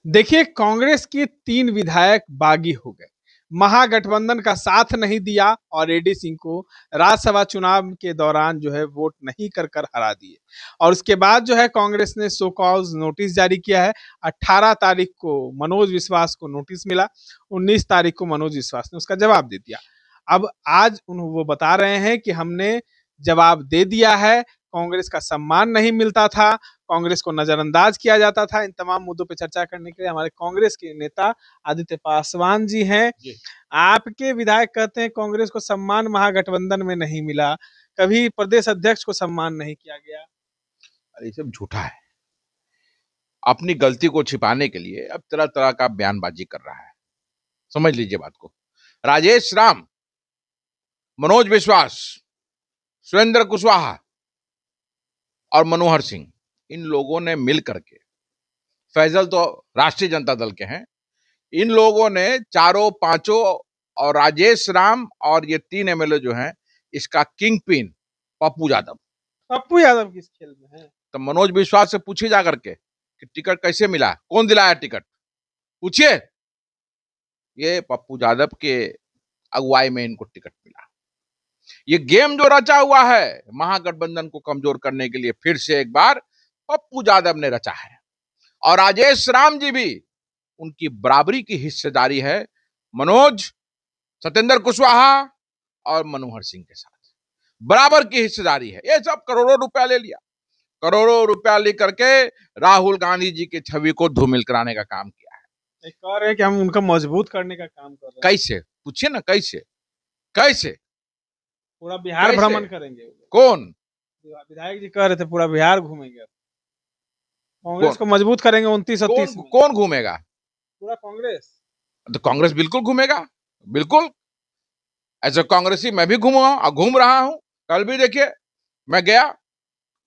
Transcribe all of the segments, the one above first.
देखिए, कांग्रेस के 3 विधायक बागी हो गए। महागठबंधन का साथ नहीं दिया और एडी सिंह को राज्यसभा चुनाव के दौरान जो है वोट नहीं कर हरा दिए। और उसके बाद जो है कांग्रेस ने सो कॉज नोटिस जारी किया है। 18 तारीख को मनोज विश्वास को नोटिस मिला, 19 तारीख को मनोज विश्वास ने उसका जवाब दे दिया। अब आज वो बता रहे हैं कि हमने जवाब दे दिया है, कांग्रेस का सम्मान नहीं मिलता था, कांग्रेस को नजरअंदाज किया जाता था। इन तमाम मुद्दों पर चर्चा करने के लिए हमारे कांग्रेस के नेता आदित्य पासवान जी हैं। आपके विधायक कहते हैं कांग्रेस को सम्मान महागठबंधन में नहीं मिला, कभी प्रदेश अध्यक्ष को सम्मान नहीं किया गया। अरे ये सब झूठा है। अपनी गलती को छिपाने के लिए अब तरह तरह का बयानबाजी कर रहा है। समझ लीजिए बात को। राजेश राम, मनोज विश्वास, सुरेंद्र कुशवाहा और मनोहर सिंह, इन लोगों ने मिल करके, फैजल तो राष्ट्रीय जनता दल के हैं, इन लोगों ने चारों पांचों और राजेश राम और ये 3 एमएलए जो हैं, इसका किंग पिन पप्पू यादव। पप्पू यादव किस खेल में है? तो मनोज विश्वास से पूछिए जाकर के कि टिकट कैसे मिला, कौन दिलाया टिकट, पूछिए। ये पप्पू यादव के अगुवाई में इनको टिकट मिला। ये गेम जो रचा हुआ है महागठबंधन को कमजोर करने के लिए, फिर से एक बार पप्पू यादव ने रचा है। और राजेश राम जी भी, उनकी बराबरी की हिस्सेदारी है मनोज, सत्येंद्र कुशवाहा और मनोहर सिंह के साथ, बराबर की हिस्सेदारी है। ये सब करोड़ों रुपया ले लिया, करोड़ों रुपया लेकर के राहुल गांधी जी की छवि को धूमिल कराने का काम किया है। एक कह रहे हैं कि हम उनका मजबूत करने का काम कर रहे हैं। कैसे, पूछिए ना, कैसे कैसे? पूरा बिहार भ्रमण करेंगे। कौन विधायक जी कह रहे थे पूरा बिहार घूमेंगे, कांग्रेस को मजबूत करेंगे 29 और 30 में। कौन घूमेगा? पूरा कांग्रेस। तो कांग्रेस बिल्कुल घूमेगा, बिल्कुल। ऐसे कांग्रेसी मैं भी घूमा और घूम रहा हूं। कल भी देखिए, मैं गया,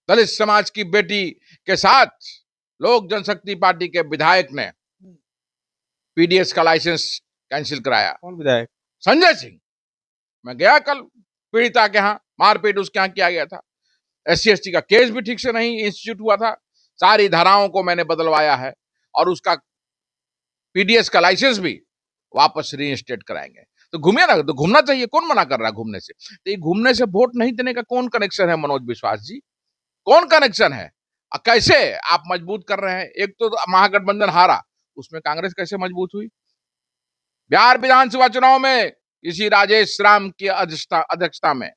दलित समाज की बेटी के साथ लोक जनशक्ति पार्टी के विधायक ने पीडीएस का लाइसेंस कैंसिल कराया। कौन विधायक? संजय सिंह। मैं गया कल पीड़िता के यहाँ, मारपीट उसके यहाँ किया गया था, SC/ST का केस भी ठीक से नहीं इंस्टीट्यूट हुआ था, सारी धाराओं को मैंने बदलवाया है और उसका पीडीएस का लाइसेंस भी वापस रीइंस्टेट कराएंगे। तो घूमिए ना, तो घूमना चाहिए, कौन मना कर रहा है घूमने से? तो ये घूमने से वोट नहीं देने का कौन कनेक्शन है मनोज विश्वास जी? कौन कनेक्शन है? कैसे आप मजबूत कर रहे हैं? एक तो महागठबंधन हारा, उसमें कांग्रेस कैसे मजबूत हुई? बिहार विधानसभा चुनाव में इसी राजेश राम की अध्यक्षता में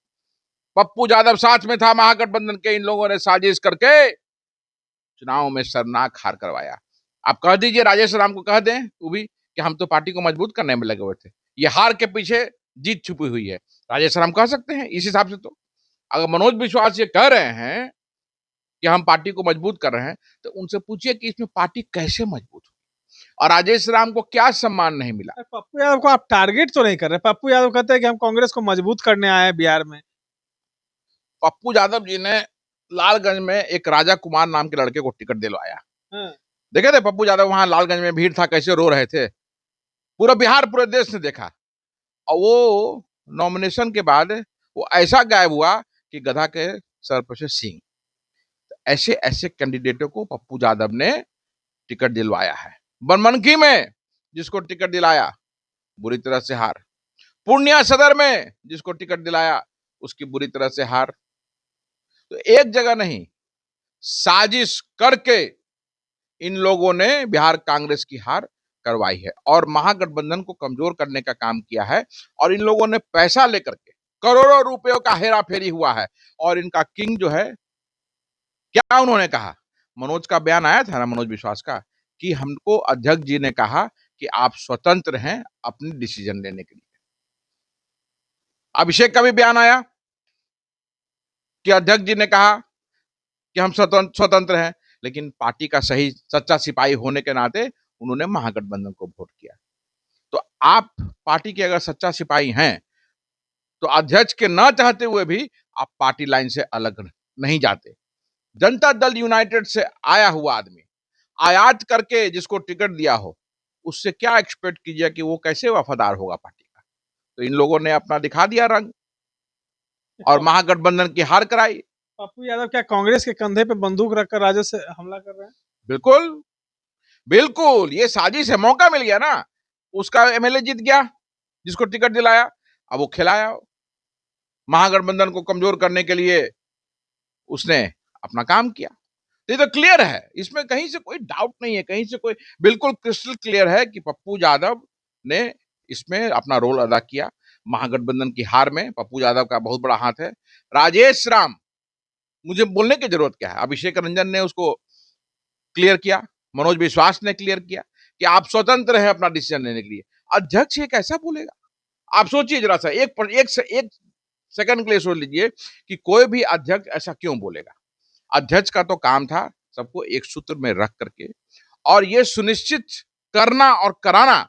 पप्पू यादव साथ में था, महागठबंधन के इन लोगों ने साजिश करके चुनाव में शर्मनाक हार करवाया। आप कह दीजिए राजेश राम को, कह दें वो भी कि हम तो पार्टी को मजबूत करने में लगे हुए थे, ये हार के पीछे जीत छुपी हुई है। राजेश राम कह सकते हैं इस हिसाब से। तो अगर मनोज विश्वास ये कह रहे हैं कि हम पार्टी को मजबूत कर रहे हैं, तो उनसे पूछिए कि इसमें पार्टी कैसे मजबूत हुई और राजेश राम को क्या सम्मान नहीं मिला। पप्पू यादव को आप टारगेट तो नहीं कर रहे? पप्पू यादव कहते हैं कि हम कांग्रेस को मजबूत करने आए हैं बिहार में। पप्पू यादव जी ने लालगंज में एक राजा कुमार नाम के लड़के को टिकट दिलवाया। देखे थे पप्पू यादव वहां लालगंज में, भीड़ था, कैसे रो रहे थे, पूरा बिहार पूरे देश ने देखा। और वो नॉमिनेशन के बाद वो ऐसा गायब हुआ कि गधा के सर पर से सींग। ऐसे ऐसे कैंडिडेटों को पप्पू यादव ने टिकट दिलवाया है। बनमनखी में जिसको टिकट दिलाया बुरी तरह से हार, पूर्णिया सदर में जिसको टिकट दिलाया उसकी बुरी तरह से हार। तो एक जगह नहीं, साजिश करके इन लोगों ने बिहार कांग्रेस की हार करवाई है और महागठबंधन को कमजोर करने का काम किया है। और इन लोगों ने पैसा लेकर के करोड़ों रुपयों का हेरा फेरी हुआ है। और इनका किंग जो है, क्या उन्होंने कहा, मनोज का बयान आया था ना, मनोज विश्वास का, कि हमको अध्यक्ष जी ने कहा कि आप स्वतंत्र हैं अपनी डिसीजन लेने के लिए। अभिषेक का भी बयान आया कि अध्यक्ष जी ने कहा कि हम स्वतंत्र हैं, लेकिन पार्टी का सही सच्चा सिपाही होने के नाते उन्होंने महागठबंधन को वोट किया। तो आप पार्टी के अगर सच्चा सिपाही हैं तो अध्यक्ष के ना चाहते हुए भी आप पार्टी लाइन से अलग नहीं जाते। जनता दल यूनाइटेड से आया हुआ आदमी आयात करके जिसको टिकट दिया हो, उससे क्या एक्सपेक्ट कीजिए कि वो कैसे वफादार होगा पार्टी का? तो इन लोगों ने अपना दिखा दिया रंग और महागठबंधन की हार कराई। पप्पू यादव क्या कांग्रेस के कंधे पे बंदूक रखकर राजद से हमला कर रहे हैं? बिल्कुल, बिल्कुल ये साजिश है, मौका मिल गया ना, उसका एमएलए जीत गया जिसको टिकट दिलाया, अब वो खिलाया, महागठबंधन को कमजोर करने के लिए उसने अपना काम किया। तो ये तो क्लियर है, इसमें कहीं से कोई डाउट नहीं है, कहीं से कोई, बिल्कुल क्रिस्टल क्लियर है कि पप्पू यादव ने इसमें अपना रोल अदा किया। महागठबंधन की हार में पप्पू यादव का बहुत बड़ा हाथ है। राजेश राम, मुझे बोलने की जरूरत क्या है, अभिषेक रंजन ने उसको क्लियर किया, मनोज विश्वास ने क्लियर किया कि आप स्वतंत्र हैं अपना डिसीजन लेने के लिए। अध्यक्ष ये कैसा बोलेगा? आप सोचिए जरा सा, एक सेकंड के लिए सोच लीजिए कि कोई भी अध्यक्ष ऐसा क्यों बोलेगा। अध्यक्ष का तो काम था सबको एक सूत्र में रख करके और ये सुनिश्चित करना और कराना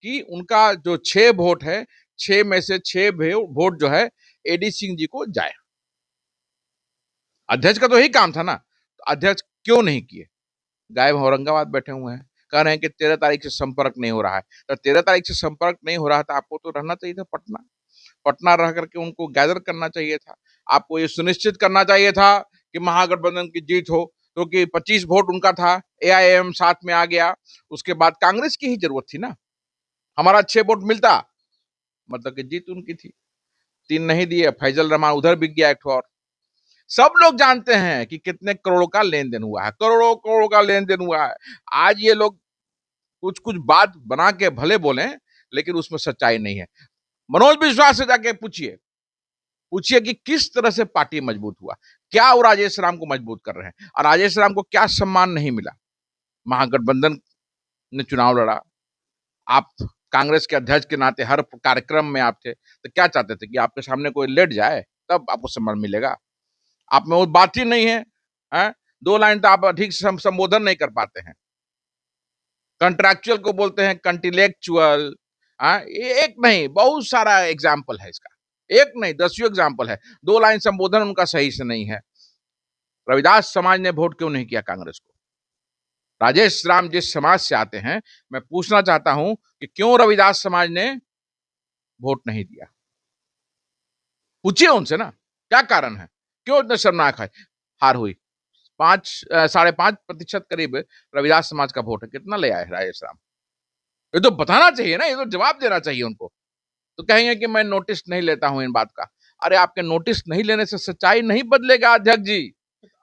कि उनका जो 6 वोट है, 6 में से 6 वोट जो है एडी सिंह जी को जाए। अध्यक्ष का तो यही काम था ना, तो अध्यक्ष क्यों नहीं किए? गायब औरंगाबाद बैठे हुए हैं, कह रहे हैं कि 13 तारीख से संपर्क नहीं हो रहा है। तो 13 तारीख से संपर्क नहीं हो रहा था, आपको तो रहना चाहिए था पटना, पटना रह करके उनको गैदर करना चाहिए था। आपको ये सुनिश्चित करना चाहिए था कि महागठबंधन की जीत हो, क्योंकि 25 वोट उनका था, एआईएम साथ में आ गया, उसके बाद कांग्रेस की ही जरूरत थी ना, हमारा 6 वोट मिलता, मतलब कि जीत उनकी थी। 3 नहीं दिए, फैजल रहमान उधर बिक गया एक ठो और। सब लोग जानते हैं कि कितने करोड़ों का लेन देन हुआ है, करोड़ों करोड़ों का लेन देन हुआ है। आज ये लोग कुछ कुछ बात बना के भले बोले, लेकिन उसमें सच्चाई नहीं है। मनोज विश्वास से जाके पूछिए, पूछिए कि किस तरह से पार्टी मजबूत हुआ, क्या वो राजेश राम को मजबूत कर रहे हैं, और राजेश राम को क्या सम्मान नहीं मिला। महागठबंधन ने चुनाव लड़ा, आप कांग्रेस के अध्यक्ष के नाते हर कार्यक्रम में आप थे, तो क्या चाहते थे कि आपके सामने कोई लेट जाए तब आपको सम्मान मिलेगा? आप में वो बात ही नहीं है, हैं? 2 लाइन तो आप ठीक से संबोधन नहीं कर पाते हैं। कंट्रैक्चुअल को बोलते हैं कंटिलेक्चुअल, एक नहीं बहुत सारा एग्जाम्पल है इसका, एक नहीं दसियों एग्जाम्पल है। 2 लाइन संबोधन उनका सही से नहीं है। रविदास समाज ने वोट क्यों नहीं किया कांग्रेस को? राजेश राम जिस समाज से आते हैं, मैं पूछना चाहता हूं कि क्यों रविदास समाज ने वोट नहीं दिया? पूछिए उनसे ना, क्या कारण है, क्यों इतने शर्मनाक है हार हुई? 5.5% करीब रविदास समाज का वोट है, कितना ले आए राजेश राम? ये तो बताना चाहिए ना, ये तो जवाब देना चाहिए उनको। तो कहेंगे कि मैं नोटिस नहीं लेता हूं इन बात का। अरे आपके नोटिस नहीं लेने से सच्चाई नहीं बदलेगा अध्यक्ष जी।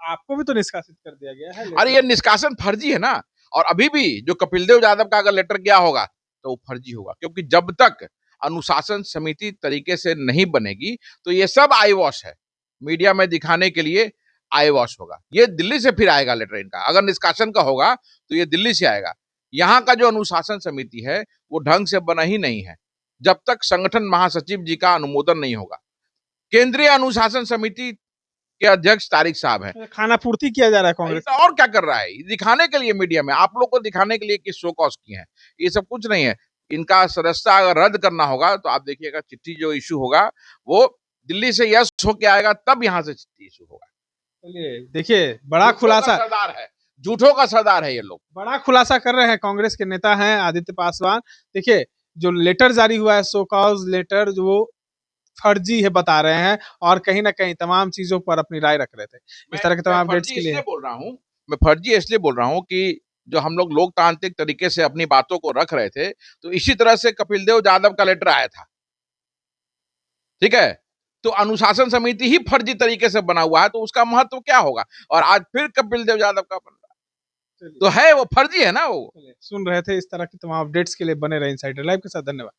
आपको भी तो निष्कासित कर दिया गया है अरे ये निष्कासन फर्जी है ना, और अभी भी जो कपिल देव यादव का अगर लेटर गया होगा तो वो फर्जी होगा, क्योंकि जब तक अनुशासन समिति तरीके से नहीं बनेगी तो ये सब आई वॉश है, मीडिया में दिखाने के लिए आई वॉश होगा। ये दिल्ली से फिर आएगा लेटर इनका, अगर निष्कासन का होगा तो ये दिल्ली से आएगा। यहाँ का जो अनुशासन समिति है वो ढंग से बना ही नहीं है जब तक संगठन महासचिव जी का अनुमोदन नहीं होगा। केंद्रीय अनुशासन समिति के अध्यक्ष तारिक साहब है, खाना पूर्ति किया जा रहा है कांग्रेस। तो और क्या कर रहा है? दिखाने के लिए मीडिया में, आप लोग को दिखाने के लिए कि शो कॉज किए हैं, ये सब कुछ नहीं है। इनका सदस्यता अगर रद्द करना होगा तो आप देखिएगा चिट्ठी जो इशू होगा वो दिल्ली से यस होके आएगा, तब यहाँ से चिट्ठी इशू होगा। चलिए देखिए, बड़ा खुलासा, सरदार है, झूठों का सरदार है ये लोग, बड़ा खुलासा कर रहे हैं। कांग्रेस के नेता हैं आदित्य पासवान। देखिए जो लेटर जारी हुआ है, सो कॉज लेटर, जो वो फर्जी है बता रहे हैं, और कहीं ना कहीं तमाम चीजों पर अपनी राय रख रहे थे। इस तरह के तमाम अपडेट्स के लिए बोल रहा हूँ, मैं फर्जी इसलिए बोल रहा हूँ कि जो हम लोग लोकतांत्रिक तरीके से अपनी बातों को रख रहे थे, तो इसी तरह से कपिल देव यादव का लेटर आया था, ठीक है? तो अनुशासन समिति ही फर्जी तरीके से बना हुआ है, तो उसका महत्व क्या होगा? और आज फिर कपिल देव यादव का बन रहा है, तो है वो फर्जी है ना वो। सुन रहे थे। इस तरह की तमाम अपडेट्स के लिए बने रहे इनसाइडर लाइव के साथ। धन्यवाद।